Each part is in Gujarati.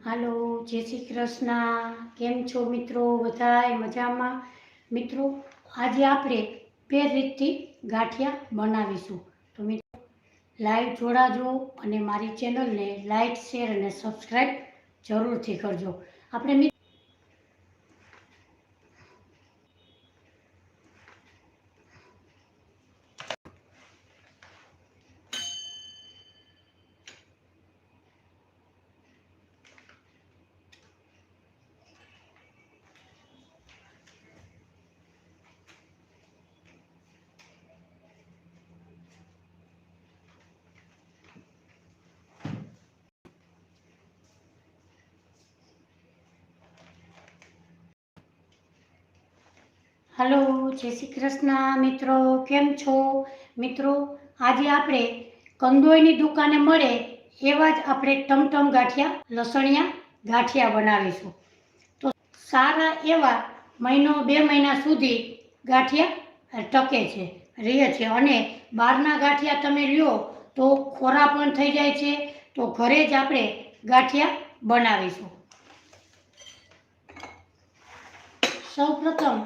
હાલો, જય શ્રી કૃષ્ણ. કેમ છો મિત્રો? બધાય મજામાં? મિત્રો, આજે આપણે બે રીતથી ગાંઠિયા બનાવીશું. તો મિત્રો, લાઈવ જોડાજો અને મારી ચેનલને લાઈક, શેર અને સબસ્ક્રાઈબ જરૂરથી કરજો. આપણે હાલો, જય શ્રી કૃષ્ણ મિત્રો. કેમ છો મિત્રો? આજે આપણે કંદોઈની દુકાને મળે એવા જ આપણે ટમટમ ગાંઠિયા, લસણિયા ગાંઠિયા બનાવીશું. તો સારા એવા મહિનો 2 મહિના સુધી ગાંઠિયા ટકે છે, રહે છે. અને બહારના ગાંઠિયા તમે લ્યો તો ખોરા પણ થઈ જાય છે. તો ઘરે જ આપણે ગાંઠિયા બનાવીશું. સૌપ્રથમ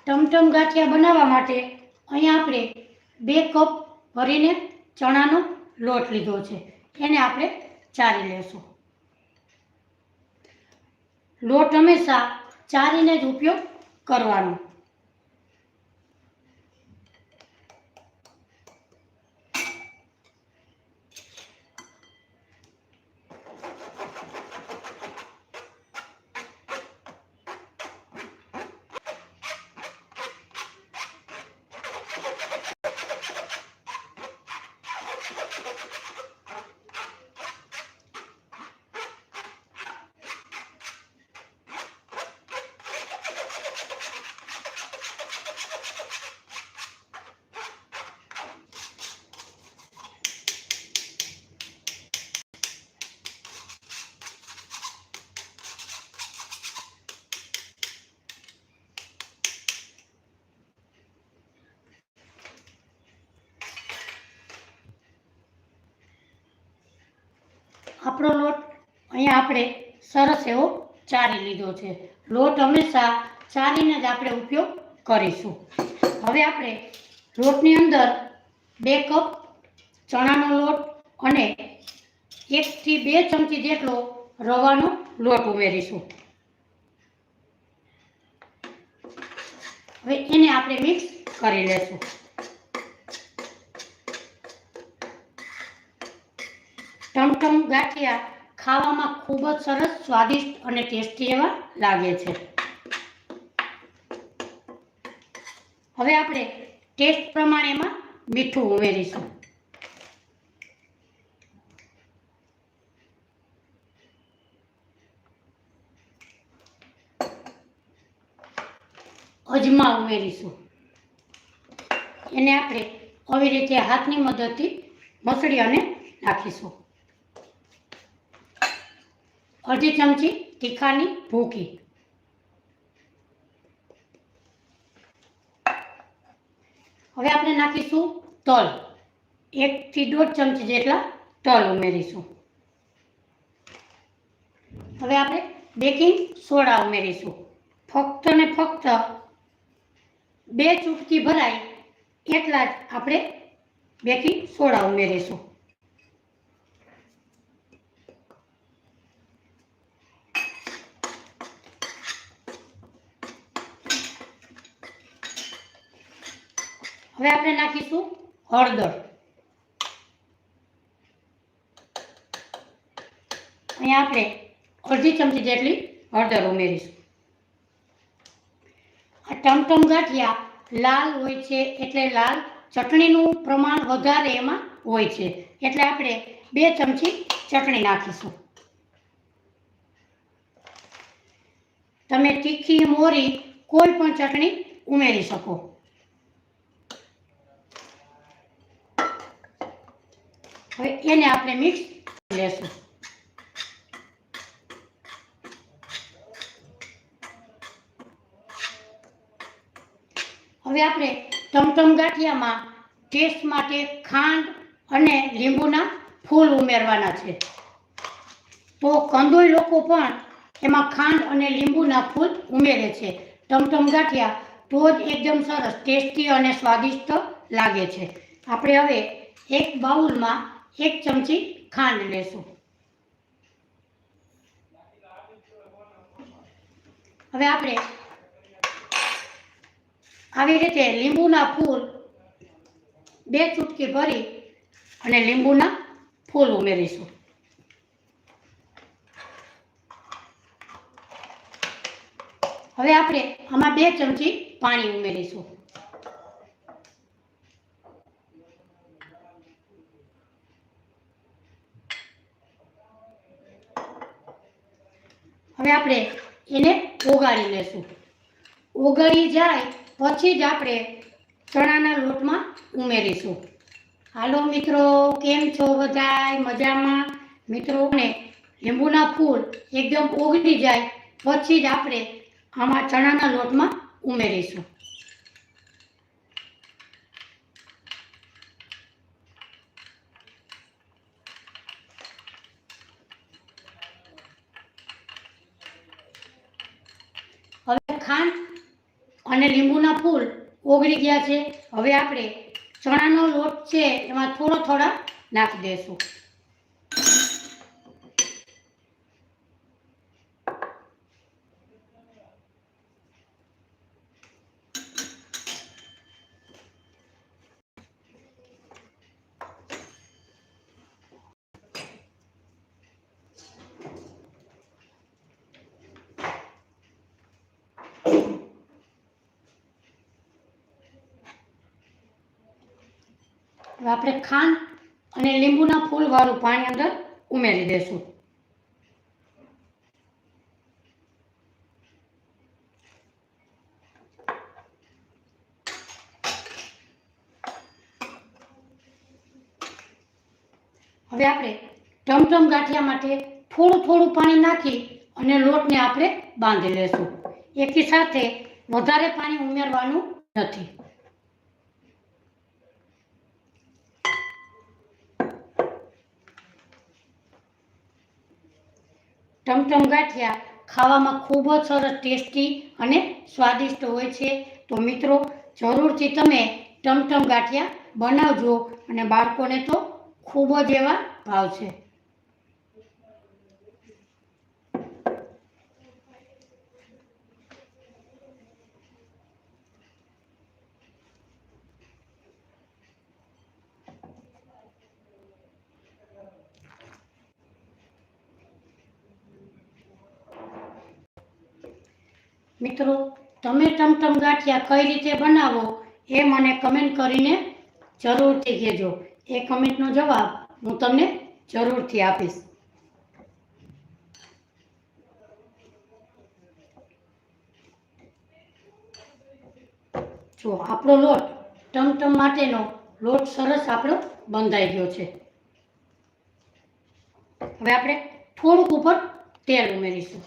ટમટમ ગાંઠિયા બનાવવા માટે અહીંયા આપણે 2 કપ ભરીને ચણાનો લોટ લીધો છે. એને આપણે ચારી લેશું. લોટ હંમેશા ચારીને જ ઉપયોગ કરવાનો. આપણો લોટ અહીંયા આપણે સરસ એવો ચારી લીધો છે. લોટ હંમેશા ચારીને જ આપણે ઉપયોગ કરીશું. હવે આપણે લોટની અંદર 2 કપ ચણાનો લોટ અને 1 થી 2 ચમચી જેટલો રવાનો લોટ ઉમેરીશું. હવે એને આપણે મિક્સ કરી લેશું. ટમટમ ગાંઠિયા ખાવામાં ખૂબ જ સરસ, સ્વાદિષ્ટ અને ટેસ્ટી એવા લાગે છે. હવે આપણે ટેસ્ટ પ્રમાણે એમાં મીઠું ઉમેરીશું. અજમા ઉમેરીશું. એને આપણે આવી રીતે હાથની મદદથી મસળી અને નાખીશું. અડધી ચમચી તીખાની ભૂકી. હવે આપણે નાખીશું તલ. 1 થી 1.5 ચમચી જેટલા તલ ઉમેરીશું. હવે આપણે બેકિંગ સોડા ઉમેરીશું. ફક્ત ને ફક્ત 2 ચૂટકી ભરાય એટલા જ આપણે બેકિંગ સોડા ઉમેરીશું. હવે આપણે નાખીશું હળદર. અહીંયા આપણે અડધી ચમચી જેટલી હળદર ઉમેરીશું. આ ટમટમ ગાંઠિયા લાલ હોય છે એટલે લાલ ચટણીનું પ્રમાણ વધારે એમાં હોય છે, એટલે આપણે 2 ચમચી ચટણી નાખીશું. તમે તીખી, મોરી કોઈ પણ ચટણી ઉમેરી શકો. હવે એને આપણે મિક્સ લેશું. હવે આપણે ટમટમ ગાંઠિયામાં ટેસ્ટ માટે ખાંડ અને લીંબુના ફૂલ ઉમેરવાના છે. તો કંદોઈ લોકો પણ એમાં ખાંડ અને લીંબુના ફૂલ ઉમેરે છે. ટમટમ ગાંઠિયા તો જ એકદમ સરસ ટેસ્ટી અને સ્વાદિષ્ટ લાગે છે. આપણે હવે એક બાઉલમાં 1 ચમચી ખાંડ લેશું. હવે આપણે આવી રીતે લીંબુના ફૂલ 2 ચૂટકી ભરી અને લીંબુના ફૂલ ઉમેરીશું. હવે આપણે આમાં 2 ચમચી પાણી ઉમેરીશું. હવે આપણે એને ઓગાળી લેશું. ઓગાળી જાય પછી જ આપણે ચણાના લોટમાં ઉમેરીશું. હાલો મિત્રો, કેમ છો બધાય? મજામાં? મિત્રોને લીંબુના ફૂલ એકદમ ઓગળી જાય પછી જ આપણે આમાં ચણાના લોટમાં ઉમેરીશું. હવે ખાંડ અને લીંબુના ફૂલ ઓગળી ગયા છે. હવે આપણે ચણાનો લોટ છે એમાં થોડા નાખી દઈશું. હવે આપણે ખાંડ અને લીંબુના ફૂલ વાળું પાણી અંદર ઉમેરી દઈશું. હવે આપણે ટમટમ ગાંઠિયા માટે થોડું પાણી નાખી અને લોટને આપણે બાંધી લેશું. એકી સાથે વધારે પાણી ઉમેરવાનું નથી. ટમટમ ગાંઠિયા ખાવામાં ખૂબ જ સરસ ટેસ્ટી અને સ્વાદિષ્ટ હોય છે. તો મિત્રો, જરૂરથી તમે ટમટમ ગાંઠિયા બનાવજો અને બાળકોને તો ખૂબ જ એવા ભાવશે. મિત્રો, તમે ટમટમ ગાંઠિયા કઈ રીતે બનાવો એ મને કમેન્ટ કરીને જરૂરથી કહેજો. એ કમેન્ટનો જવાબ હું તમને જરૂરથી આપીશ. જો આપણો લોટ ટમટમ માટેનો લોટ સરસ આપણો બંધાઈ ગયો છે. હવે આપણે થોડુંક ઉપર તેલ ઉમેરીશું.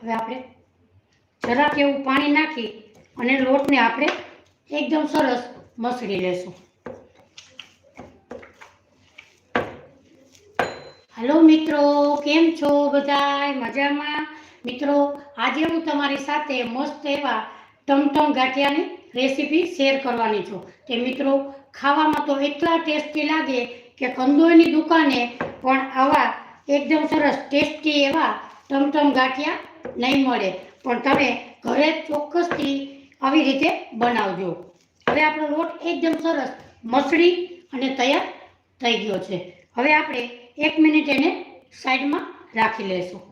હવે આપણે જરાક એવું પાણી નાખી અને લોટને આપણે એકદમ સરસ મસળી લેશું. હાલો મિત્રો, કેમ છો બધાય? મજામાં? મિત્રો, આજે હું તમારી સાથે મસ્ત એવા ટમટમ ગાંઠિયાની રેસીપી શેર કરવાની છું. કે મિત્રો, ખાવામાં તો એટલા ટેસ્ટી લાગે કે કંદોઈની દુકાને પણ આવા એકદમ સરસ ટેસ્ટી એવા ટમટમ ગાંઠિયા નહીં મળે. પણ તમે ઘરે ચોક્કસથી આવી રીતે બનાવજો. હવે આપણો લોટ એકદમ સરસ મસળી અને તૈયાર થઈ ગયો છે. હવે આપણે 1 મિનિટ એને સાઈડમાં રાખી લઈશું.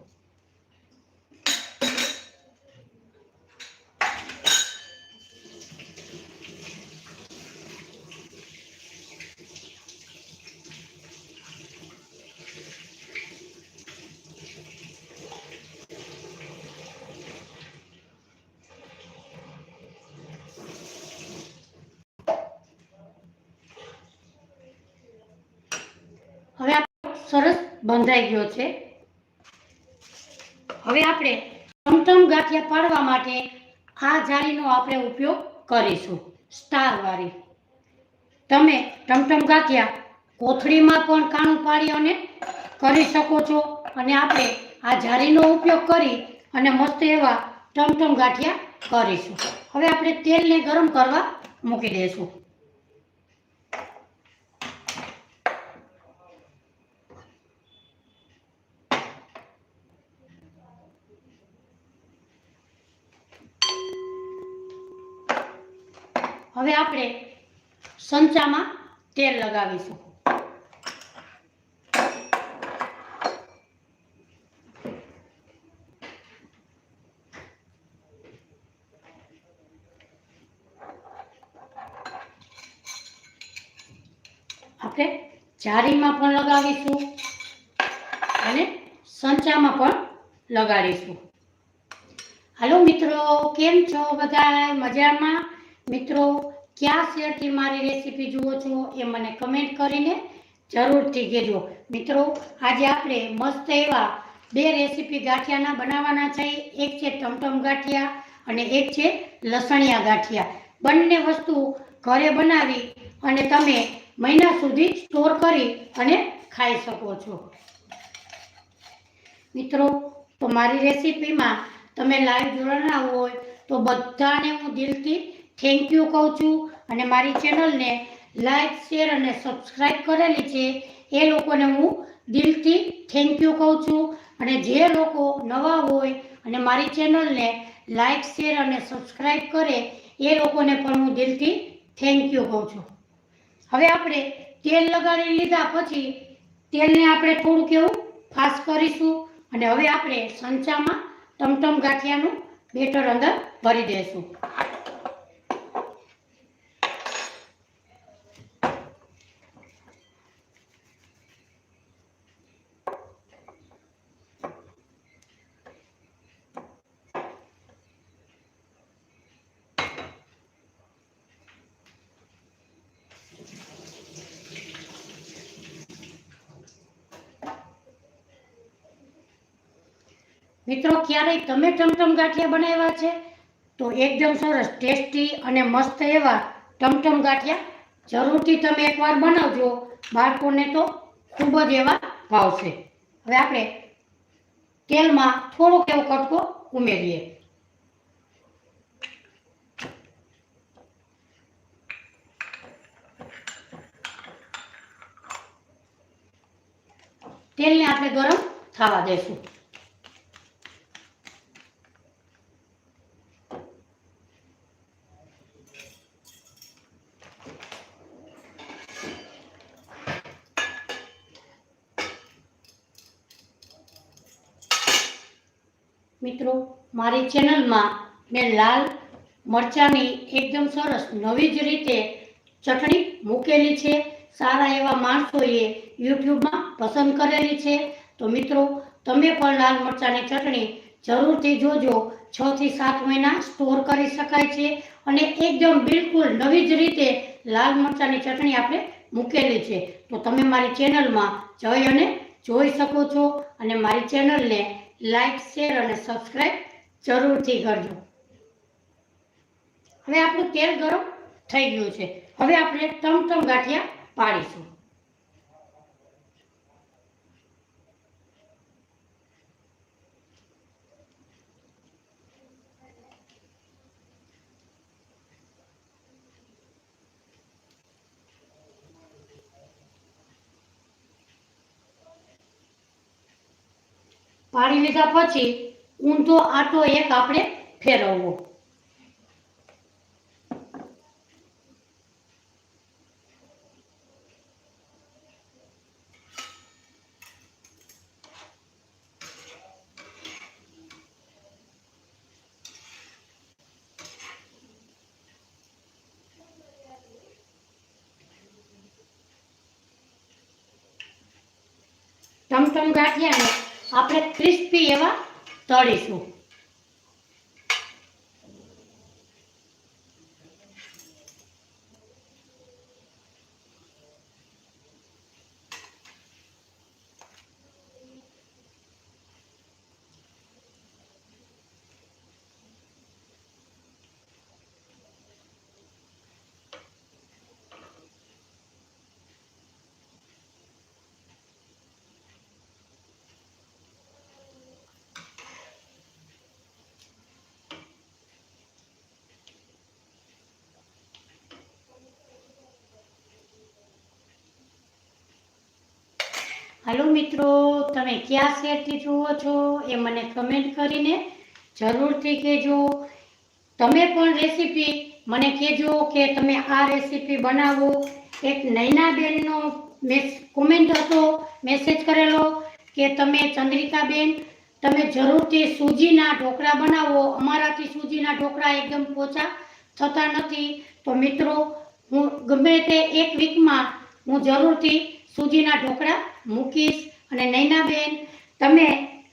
બંધાઈ ગયો છે. હવે આપણે ટમટમ ગાંઠિયા પાડવા માટે આ જાળીનો આપણે ઉપયોગ કરીશું, સ્ટાર વાળી. તમે ટમટમ ગાંઠિયા કોથળીમાં પણ કાણું પાડી અને કરી શકો છો, અને આપણે આ જાળીનો ઉપયોગ કરી અને મસ્ત એવા ટમટમ ગાંઠિયા કરીશું. હવે આપણે તેલને ગરમ કરવા મૂકી દઈશું. હવે આપણે સંચામાં તેલ લગાવીશું. આપણે જાળીમાં પણ લગાવીશું અને સંચામાં પણ લગાડીશું. હાલો મિત્રો, કેમ છો બધા? મજામાં? મિત્રો, કયા શહેરથી મારી રેસીપી જુઓ છો એ મને કમેન્ટ કરીને જરૂરથી કહેજો. મિત્રો, આજે આપણે મસ્ત એવા બે રેસીપી ગાંઠિયાના બનાવવાના છે. એક છે ટમટમ ગાંઠિયા અને એક છે લસણિયા ગાંઠિયા. બંને વસ્તુ ઘરે બનાવી અને તમે મહિના સુધી સ્ટોર કરી અને ખાઈ શકો છો. મિત્રો, તો મારી રેસીપીમાં તમે લાઈવ જોડાના હોય તો બધાને હું દિલથી થેન્ક યુ કહું છું. અને મારી ચેનલને લાઈક, શેર અને સબસ્ક્રાઈબ કરેલી છે એ લોકોને હું દિલથી થેન્ક યુ કહું છું. અને જે લોકો નવા હોય અને મારી ચેનલને લાઈક, શેર અને સબસ્ક્રાઈબ કરે એ લોકોને પણ હું દિલથી થેન્ક યુ કહું છું. હવે આપણે તેલ લગાડી લીધા પછી તેલને આપણે થોડુંક એવું ફાસ કરીશું અને હવે આપણે સંચામાં ટમટમ ગાંઠિયાનું બેટર અંદર ભરી દઈશું. મિત્રો, ક્યારેય તમે ટમટમ ગાંઠિયા બનાવ્યા છે તો એકદમ સરસ ટેસ્ટી અને મસ્ત એવા ટમટમ ગાંઠિયા જરૂરથી તમે એકવાર બનાવજો. બાળકોને તો ખૂબ જ એવા ભાવશે. હવે આપણે તેલમાં થોડોક એવો કટકો ઉમેરીએ. તેલને આપણે ગરમ થવા દેશું. મિત્રો, મારી ચેનલમાં મેં લાલ મરચાંની એકદમ સરસ નવી જ રીતે ચટણી મૂકેલી છે. સારા એવા માણસોએ યુટ્યુબમાં પસંદ કરેલી છે. તો મિત્રો, તમે પણ લાલ મરચાંની ચટણી જરૂરથી જોજો. 6 થી 7 મહિના સ્ટોર કરી શકાય છે અને એકદમ બિલકુલ નવી જ રીતે લાલ મરચાંની ચટણી આપણે મૂકેલી છે. તો તમે મારી ચેનલમાં જઈ અને જોઈ શકો છો અને મારી ચેનલને લાઈક, શેર અને સબસ્ક્રાઈબ જરૂરથી કરજો. હવે આપણું તેલ ગરમ થઈ ગયું છે. હવે આપણે ટમટમ ગાંઠિયા પાડીશું. પાડી લીધા પછી ઊંધો આટો એક આપણે ફેરવવો. ટમટમ ગાંઠિયાને આપણે ક્રિસ્પી એવા તળીશું. હાલો મિત્રો, તમે ક્યાં શહેરથી જુઓ છો એ મને કમેન્ટ કરીને જરૂરથી કહેજો. તમે પણ રેસીપી મને કહેજો કે તમે આ રેસીપી બનાવો. એક નૈનાબેનનો કોમેન્ટ હતો, મેસેજ કરેલો કે તમે ચંદ્રિકાબેન તમે જરૂરથી સૂજીના ઢોકળા બનાવો. અમારાથી સૂજીના ઢોકળા એકદમ પોચા થતા નથી. તો મિત્રો, હું ગમે તે એક વીકમાં હું જરૂરથી સૂજીના ઢોકળા મૂકીશ. અને નૈનાબેન, તમે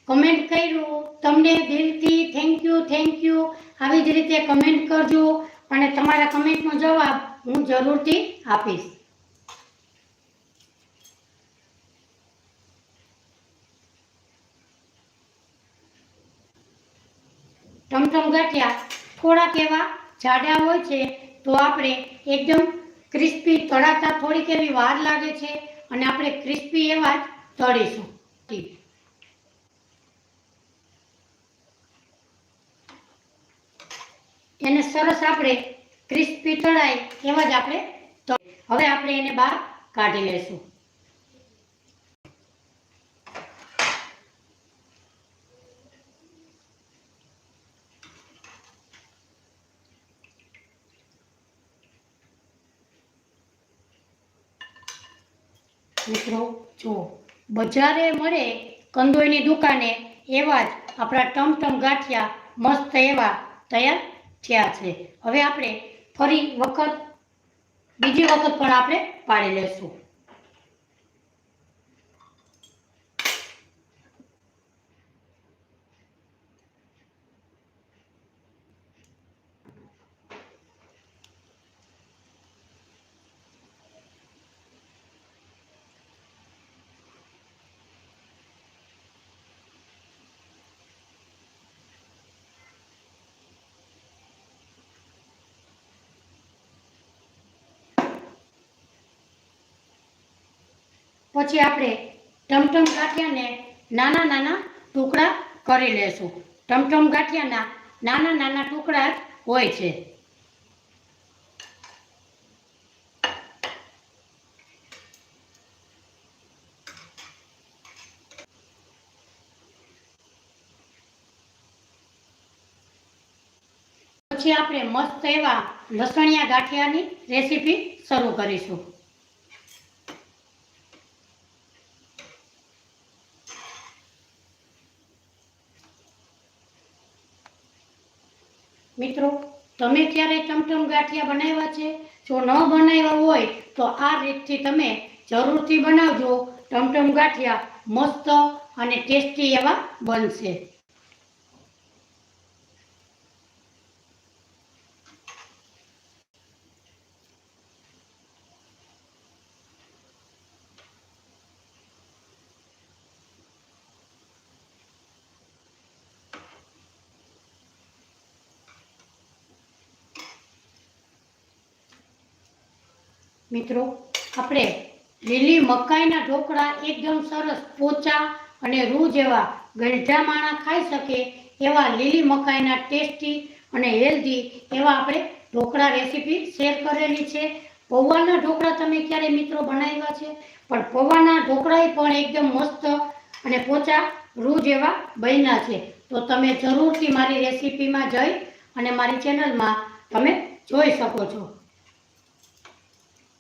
કમેન્ટ કર્યું, તમને દિલથી થેન્ક યુ. આવી જ રીતે કમેન્ટ કરજો અને તમારા કમેન્ટનો જવાબ હું જરૂરથી આપીશ. ટમટમ ગાંઠિયા થોડાક એવા જાડા હોય છે, તો આપણે એકદમ ક્રિસ્પી તળાતા થોડીક એવી વાર લાગે છે અને આપણે ક્રિસ્પી એવા જ તળીશું. એને સરસ આપણે ક્રિસ્પી તળાય એવા જ આપણે હવે આપણે એને બહાર કાઢી લેશું. મિત્રો જુઓ, બજારે મળે કંદોઈની દુકાને એવા જ આપણા ટમટમ ગાંઠિયા મસ્ત એવા તૈયાર થયા છે. હવે આપણે ફરી વખત બીજી વખત પણ આપણે પાડી લેશું. પછી આપણે ટમટમ ગાંઠિયાને નાના નાના ટુકડા કરી લેશું. ટમટમ ગાંઠિયાના નાના નાના ટુકડા જ હોય છે. પછી આપણે મસ્ત એવા લસણિયા ગાંઠિયાની રેસીપી શરૂ કરીશું. મિત્રો, તમે ક્યારે ટમટમ ગાંઠિયા બનાવ્યા છે? જો ન બનાવ્યા હોય તો આ રીતથી તમે જરૂરથી બનાવજો. ટમટમ ગાંઠિયા મસ્ત અને ટેસ્ટી એવા બનશે. મિત્રો, આપણે લીલી મકાઈના ઢોકળા એકદમ સરસ પોચા અને રૂ જેવા ગળધા માણા ખાઈ શકે એવા લીલી મકાઈના ટેસ્ટી અને હેલ્ધી એવા આપણે ઢોકળા રેસીપી શેર કરેલી છે. પૌવાના ઢોકળા તમે ક્યારે મિત્રો બનાવ્યા છે? પણ પૌવાના ઢોકળા પણ એકદમ મસ્ત અને પોચા રૂ જેવા બન્યા છે. તો તમે જરૂરથી મારી રેસીપીમાં જઈ અને મારી ચેનલમાં તમે જોઈ શકો છો.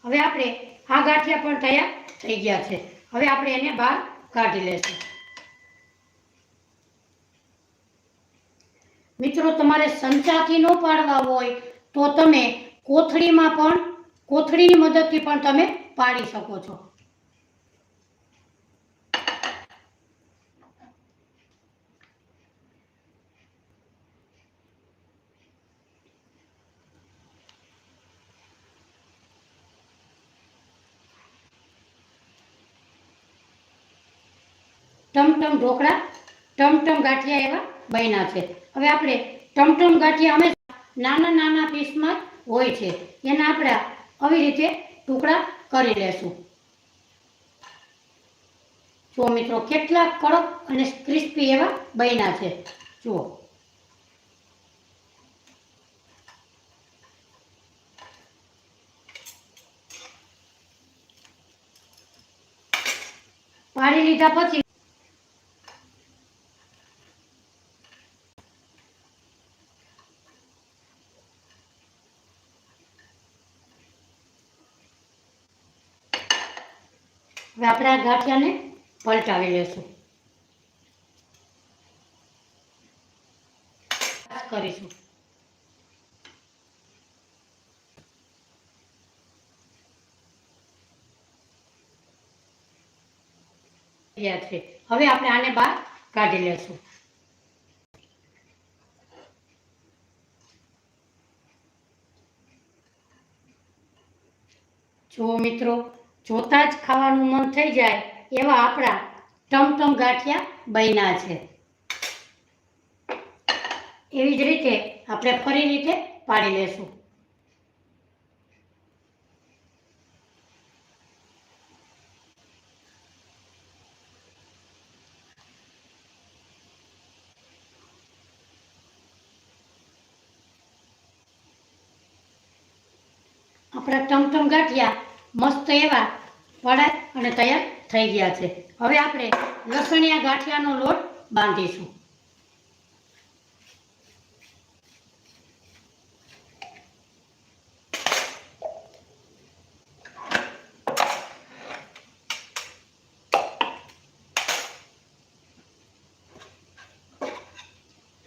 હવે આપણે આ ગાંઠિયા પણ તૈયાર થઈ ગયા છે. હવે આપણે એને બહાર કાઢી લેશું. મિત્રો, તમારે સંચાથી ન પાડવા હોય તો તમે કોથળીની મદદથી પણ તમે પાડી શકો છો. ટમટમ ગાંઠિયા એવા બન્યા છે. હવે આપણે ટમટમ ગાંઠિયા હંમેશા નાના નાના પીસમાં હોય છે, એના આપણે આવી રીતે ટુકડા કરી લેશું. જુઓ મિત્રો, કેટલા કડક અને ક્રિસ્પી એવા બન્યા છે. જુઓ, પાડી લીધા પછી હવે આપણે આ ગાંઠિયાને પલટાવી લેશું કરીશું છે હવે આપણે આને બહાર કાઢી લેશું જો મિત્રો જોતા જ ખાવાનું મન થઈ જાય એવા આપણા ટમટમ ગાંઠિયા બન્યા છે એવી જ રીતે આપણે ફરી રીતે પાડી લેશું આપણા ટમટમ ગાંઠિયા મસ્ત એવા પડાય અને તૈયાર થઈ ગયા છે હવે આપણે લસણિયા ગાંઠિયાનો લોટ બાંધીશું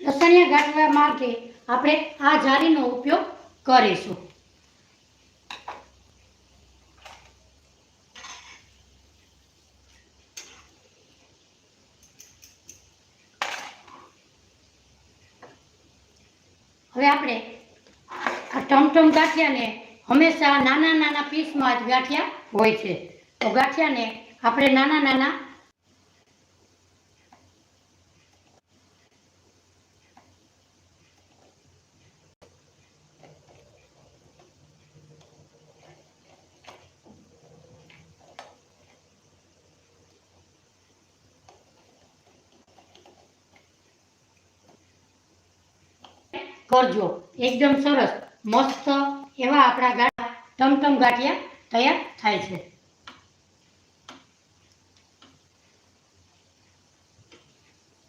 લસણિયા ગાંઠિયા માટે આપણે આ જાળીનો ઉપયોગ કરીશું હવે આપણે આ ટમટમ ગાંઠિયાને હંમેશા નાના નાના પીસમાં જ ગાંઠિયા હોય છે તો ગાંઠિયાને આપણે નાના નાના કરજો એકદમ સરસ મસ્ત એવા આપણા ટમટમ ગાંઠિયા તૈયાર થાય છે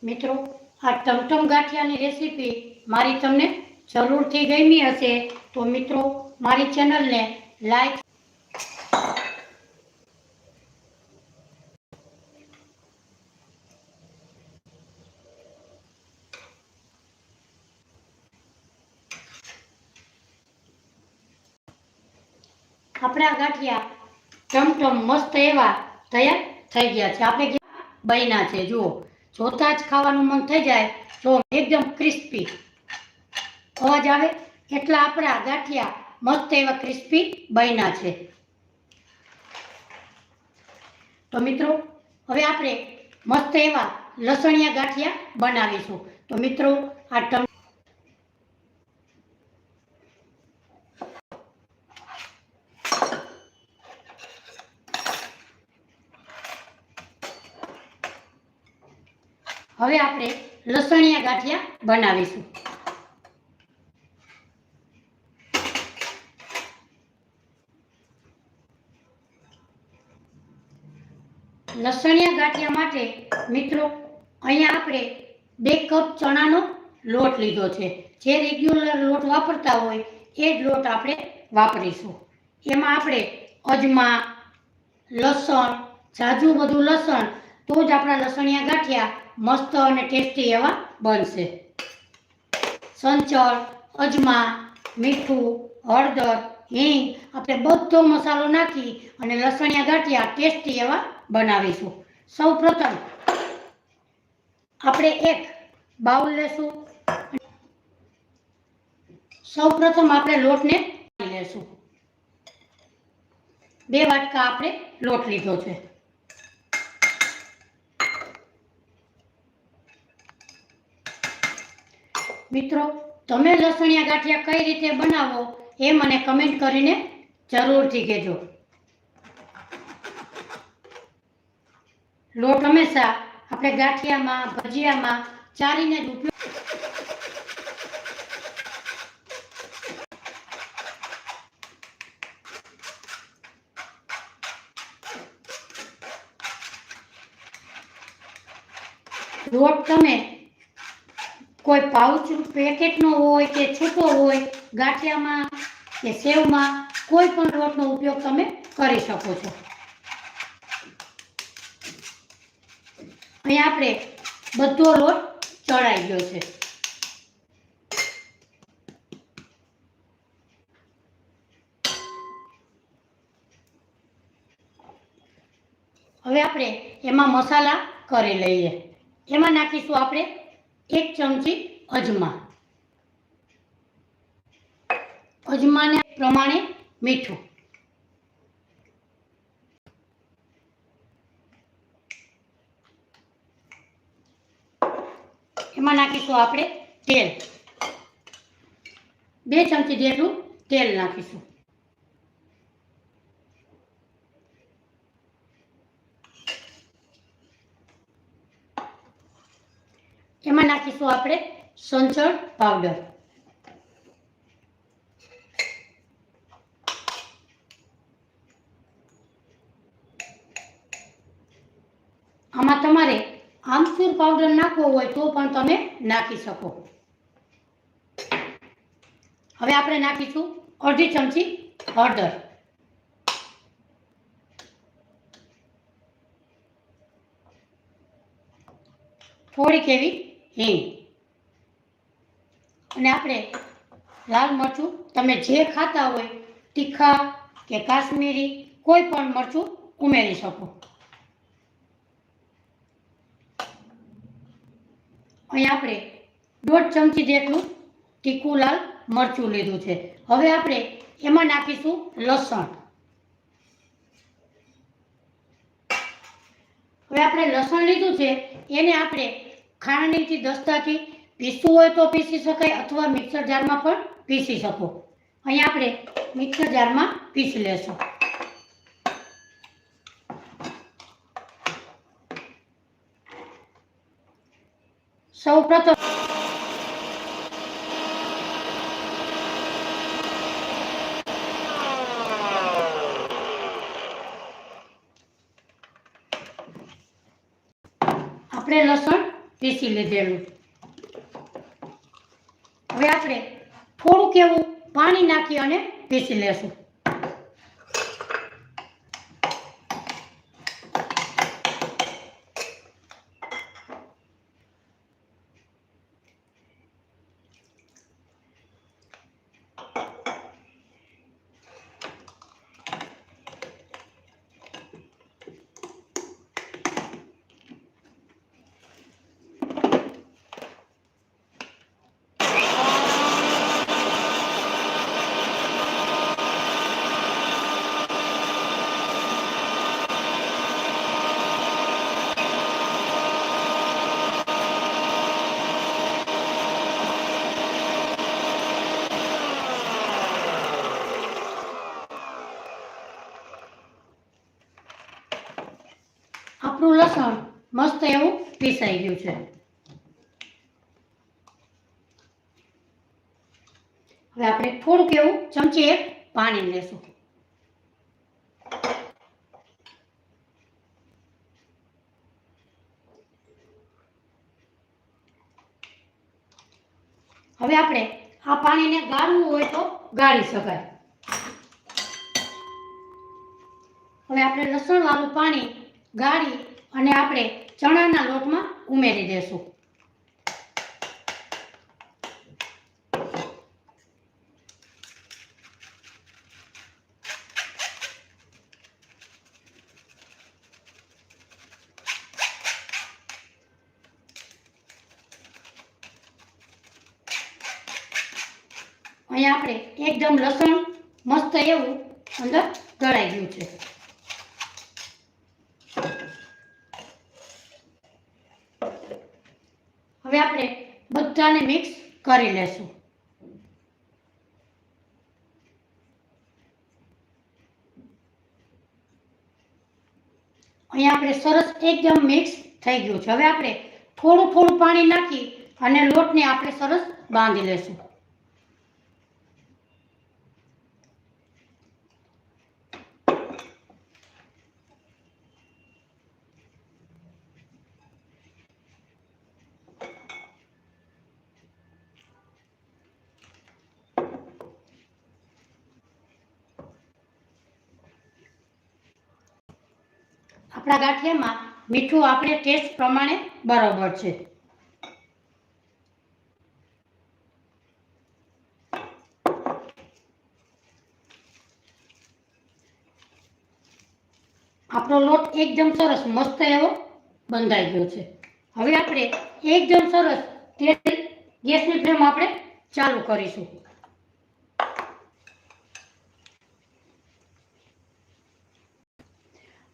મિત્રો આ ટમટમ ગાંઠિયાની રેસીપી મારી તમને જરૂરથી ગમી હશે તો મિત્રો મારી ચેનલને લાઈક આપણા ગાંઠિયા ટમટમ મસ્ત એવા તૈયાર થઈ ગયા છે આપણે બન્યા છે જુઓ જોતા જ ખાવાનું મન થઈ જાય તો એકદમ ક્રિસ્પી અવાજ આવે એટલા આપણા ગાંઠિયા મસ્ત એવા ક્રિસ્પી બન્યા છે તો મિત્રો હવે આપણે મસ્ત એવા લસણિયા ગાંઠિયા બનાવીશું તો મિત્રો આ હવે આપણે લસણિયા ગાંઠિયા બનાવીશું લસણિયા ગાંઠિયા માટે મિત્રો અહીંયા આપણે 2 કપ ચણાનો લોટ લીધો છે જે રેગ્યુલર લોટ વાપરતા હોય એ જ લોટ આપણે વાપરીશું એમાં આપણે અજમા લસણ જાજુ બધું લસણ તો જ આપણા લસણિયા ગાંઠિયા મસ્ત અને ટેસ્ટી એવા બનશે સંચળ અજમા મીઠું હળદર હિંગ આપણે બધો મસાલો નાખી અને લસણિયા ગાંઠિયા ટેસ્ટી એવા બનાવીશું સૌપ્રથમ આપણે એક બાઉલ લેશું સૌપ્રથમ આપણે લોટને લેશું 2 વાટકા આપણે લોટ લીધો છે મિત્રો તમે લસણિયા ગાંઠિયા કઈ રીતે બનાવો એ મને કમેન્ટ કરીને જરૂરથી કહેજો લોટ હંમેશા આપણે ગાંઠિયામાં ભજીયામાં ચારીને જ ઉપયોગ તમે કોઈ પાઉચ પેકેટનો હોય કે છૂટો હોય, ગાંઠિયામાં કે સેવમાં કોઈ પણ લોટનો ઉપયોગ તમે કરી શકો છો. અહીં આપણે બધો લોટ ચડાઈ ગયો છે. હવે આપણે એમાં મસાલા કરી લઈએ. એમાં નાખીશું આપણે 1 ચમચી અજમા, અજમાને પ્રમાણે મીઠું, એમાં નાખીશું આપણે તેલ, 2 ચમચી જેટલું તેલ નાખીશું. એમાં નાખીશું આપણે સંચળ પાવડર, આમાં તમારે આમચૂર પાવડર નાખવો હોય તો પણ તમે નાખી શકો. હવે આપણે નાખીશું 1/2 ચમચી હળદર, થોડીક એવી હિંગ, અને આપણે લાલ મરચું તમે જે ખાતા હોય તીખા કે કાશ્મીરી કોઈ પણ મરચું ઉમેરી શકો. અહીં આપણે 1/2 ચમચી જેટલું તીખું લાલ મરચું લીધું છે. હવે આપણે એમાં નાખીશું લસણ. હવે આપણે લસણ લીધું છે એને આપણે ખાંડણીથી દસ્તાથી પીસવું હોય તો પીસી શકાય અથવા મિક્સર જારમાં પણ પીસી શકો. અહીં આપણે મિક્સર જારમાં પીસી લેશું. સૌપ્રથમ આપણે લસણ પીસી લીધેલું. હવે આપણે થોડુંક એવું પાણી નાખી અને પીસી લેશું. આપણું લસણ મસ્ત એવું પીસાઈ ગયું છે. હવે આપણે થોડુંક એવું ચમચી 1 પાણી લેશું. હવે આપણે આ પાણીને ગાળવું હોય તો ગાળી શકાય. હવે આપણે લસણ વાળું પાણી ગાળી અને આપણે ચણાના લોટમાં ઉમેરી દેશું. અહીંયા આપણે એકદમ લસણ મસ્ત એવું અંદર ગળાઈ ગયું છે. હવે આપણે બધાને મિક્સ કરી લેશું. અહીંયા આપણે સરસ એકદમ મિક્સ થઈ ગયું છે. હવે આપણે થોડું પાણી નાખી અને લોટને આપણે સરસ બાંધી લેશું. આપણા ગાંઠિયામાં મીઠું આપણે ટેસ્ટ પ્રમાણે બરાબર છે. આપણો લોટ એકદમ સરસ મસ્ત એવો બંધાઈ ગયો છે. હવે આપણે એકદમ સરસ તેલ ગેસની ફ્લેમ આપણે ચાલુ કરીશું.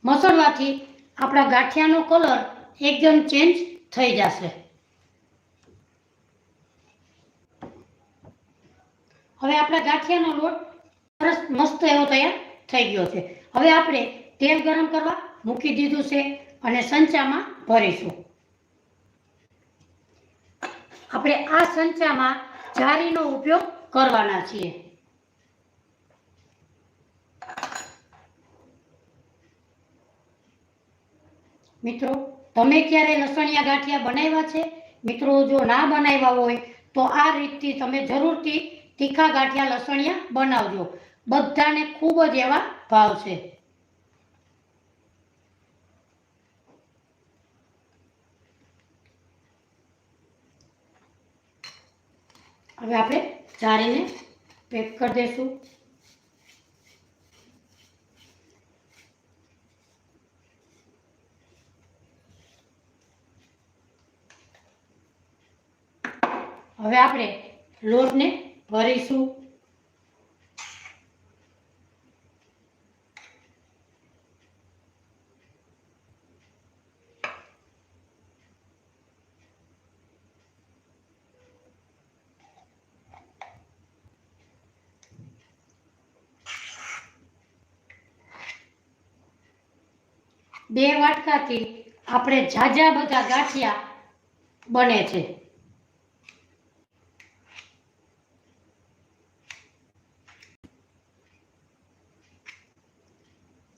મસળવાથી આપણા ગાંઠિયાનો કલર એકદમ ચેન્જ થઈ જશે. હવે આપણા ગાંઠિયાનો લોટ સરસ મસ્ત એવો તૈયાર થઈ ગયો છે. હવે આપણે તેલ ગરમ કરવા મૂકી દીધું છે અને સંચામાં ભરીશું. આપણે આ સંચામાં જારીનો ઉપયોગ કરવાના છીએ. મિત્રો, તમે ક્યારે લસણિયા ગાંઠિયા બનાવ્યા છે? મિત્રો, જો ના બનાવ્યા હોય તો આ રીતથી તમે જરૂરથી તીખા ગાંઠિયા લસણિયા બનાવજો. બધાને ખૂબ જ એવા ભાવશે. હવે આપણે જારીને પેક કરી દઈશું. હવે આપણે લોટને ભરીશું. બે વાટકાથી આપણે ઝાઝા બધા ગાંઠિયા બને છે.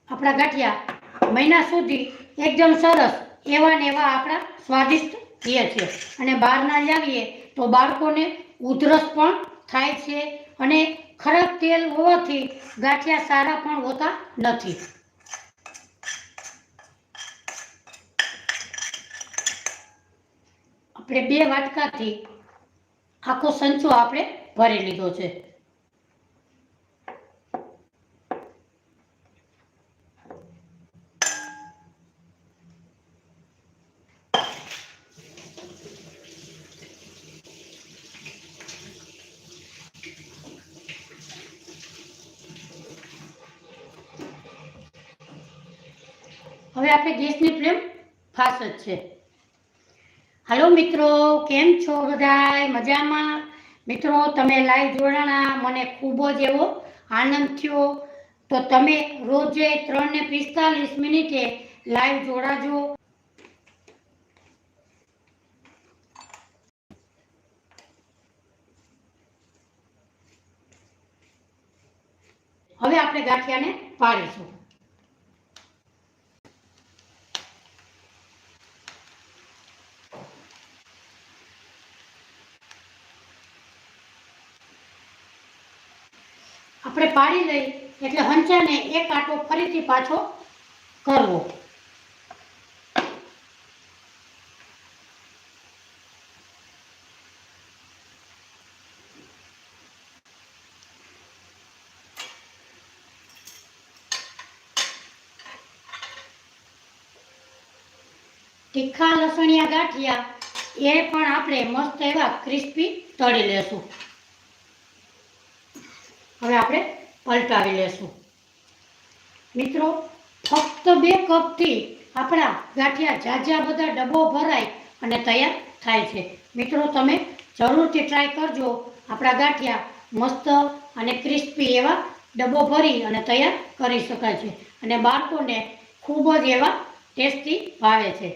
આપણા ગાંઠિયા મહિના સુધી એકદમ સરસ એવા ને એવા આપણા સ્વાદિષ્ટ રહે છે. અને બહારના લાવીએ તો બાળકોને ઉધરસ પણ થાય છે અને ખરાબ તેલ હોવાથી ગાંઠિયા સારા પણ હોતા નથી. આપણે બે વાટકાથી આખો સંચો આપણે ભરી લીધો છે. હવે આપણે ગેસની ફ્લેમ ફાસ્ટ જ છે. હાલો મિત્રો, કેમ છો બધાય? મજામાં? મિત્રો, તમે લાઈવ જોડાણા, મને ખૂબ જ એવો આનંદ થયો. તો તમે રોજે 3 ને 45 મિનિટે લાઈવ જોડાજો. હવે આપણે ગાંઠિયાને પાડીશું. આપણે પાડી લઈ એટલે હંચાને એક આંટો ફરીથી પાછો કરવો. તીખા લસણિયા ગાંઠિયા એ પણ આપણે મસ્ત એવા ક્રિસ્પી તળી લેશું. હવે આપણે પલટાવી લેશું. મિત્રો, ફક્ત 2 કપથી આપણા ગાંઠિયા ઝાઝા બધા ડબ્બો ભરાય અને તૈયાર થાય છે. મિત્રો, તમે જરૂરથી ટ્રાય કરજો. આપણા ગાંઠિયા મસ્ત અને ક્રિસ્પી એવા ડબ્બો ભરી અને તૈયાર કરી શકાય છે અને બાળકોને ખૂબ જ એવા ટેસ્ટી ભાવે છે.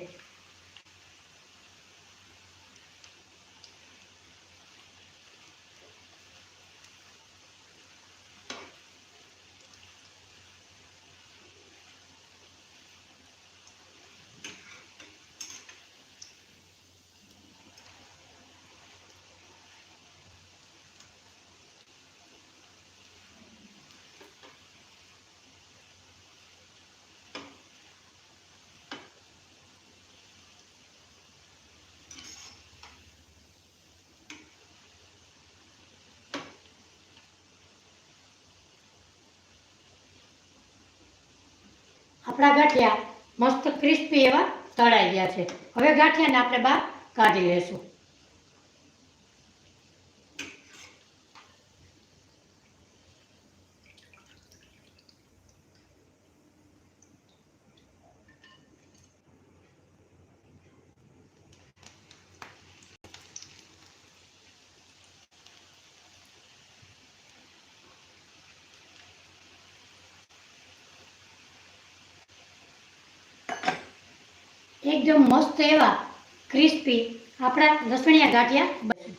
આપણા ગાંઠિયા મસ્ત ક્રિસ્પી એવા તળાઈ ગયા છે. હવે ગાંઠિયાને આપણે બહાર કાઢી લેશું. એકદમ મસ્ત એવા ક્રિસ્પી આપણા લસણિયા ગાંઠિયા બને.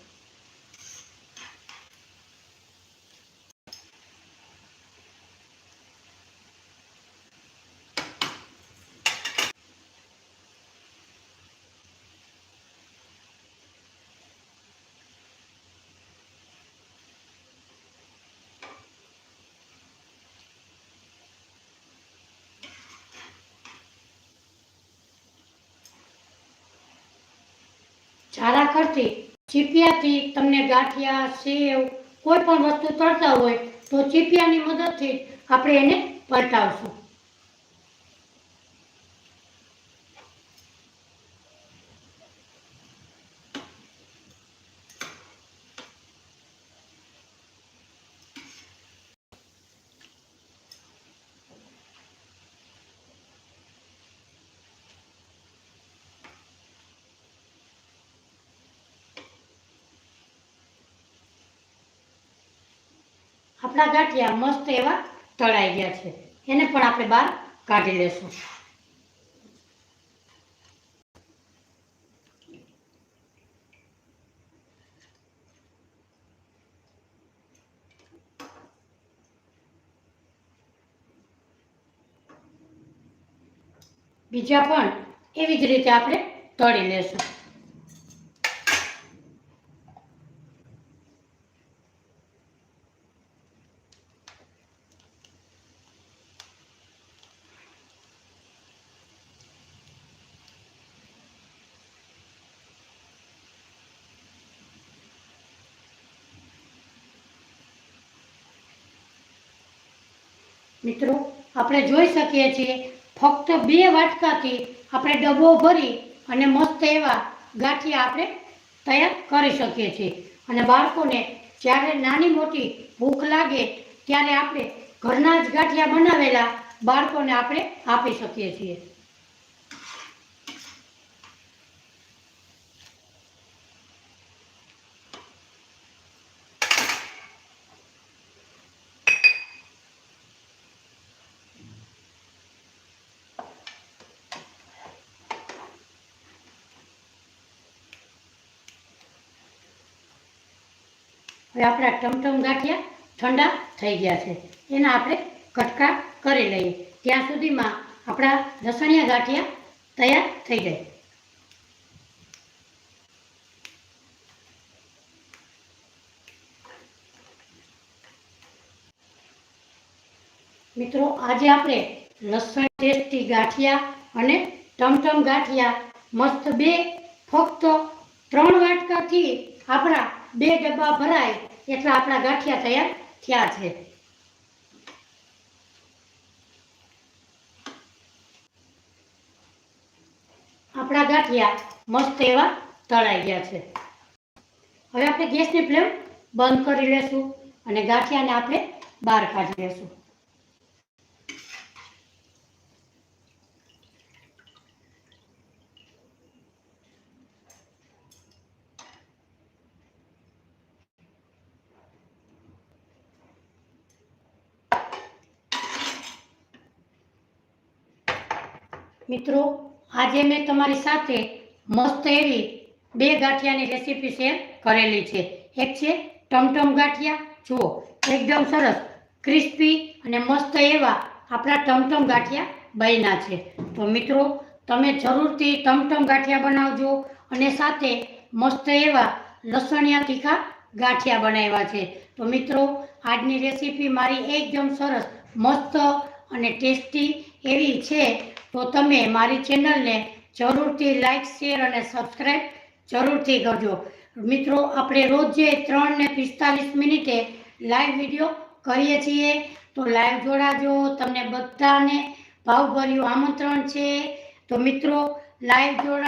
ચારા કરતી ચીપિયાથી તમને ગાંઠિયા સેવ કોઈ પણ વસ્તુ તળતા હોય તો ચીપિયાની મદદથી આપણે એને પલટાવશું. આપણા ગાંઠિયા મસ્ત એવા તળાઈ ગયા છે. એને પણ આપણે બહાર કાઢી લેશું. બીજા પણ એવી જ રીતે આપણે તળી લેશું. મિત્રો આપણે જોઈ શકીએ છીએ ફક્ત 2 વાટકાથી આપણે ડબ્બો ભરી અને મસ્ત એવા ગાંઠિયા આપણે તૈયાર કરી શકીએ છીએ. અને બાળકોને જ્યારે નાની મોટી ભૂખ લાગે ત્યારે આપણે ઘરના જ ગાંઠિયા બનાવેલા બાળકોને આપણે આપી શકીએ છીએ. હવે આપણા ટમટમ ગાંઠિયા ઠંડા થઈ ગયા છે. એના આપણે કટકા કરી લઈએ. ત્યાં સુધીમાં આપણા લસણિયા ગાંઠિયા તૈયાર થઈ જાય. મિત્રો આજે આપણે લસણ ટેસ્ટી ગાંઠિયા અને ટમટમ ગાંઠિયા મસ્ત ફક્ત 3 વાટકાથી આપણા 2 ડબ્બા ભરાય એટલા આપણા ગાંઠિયા તૈયાર થયા છે. આપણા ગાંઠિયા મસ્ત એવા તળાઈ ગયા છે. હવે આપણે ગેસની ફ્લેમ બંધ કરી લેશું અને ગાંઠિયાને આપણે બહાર કાઢી લેશું. મિત્રો આજે મેં તમારી સાથે મસ્ત એવી 2 ગાંઠિયાની રેસીપી શેર કરેલી છે. એક છે ટમટમ ગાંઠિયા. જુઓ એકદમ સરસ ક્રિસ્પી અને મસ્ત એવા આપણા ટમટમ ગાંઠિયા બન્યા છે. તો મિત્રો તમે જરૂરથી ટમટમ ગાંઠિયા બનાવજો અને સાથે મસ્ત એવા લસણિયા તીખા ગાંઠિયા બનાવ્યા છે. તો મિત્રો આજની રેસીપી મારી એકદમ સરસ મસ્ત અને ટેસ્ટી એવી છે. તો તમે મારી ચેનલને જરૂરથી લાઈક શેર અને સબસ્ક્રાઈબ જરૂરથી કરજો. મિત્રો આપણે રોજે 3 ને 45 મિનિટે લાઈવ વિડીયો કરીએ છીએ. તો લાઈવ જોડાજો. તમને બધાને ભાવભર્યું આમંત્રણ છે. તો મિત્રો લાઈવ જોડા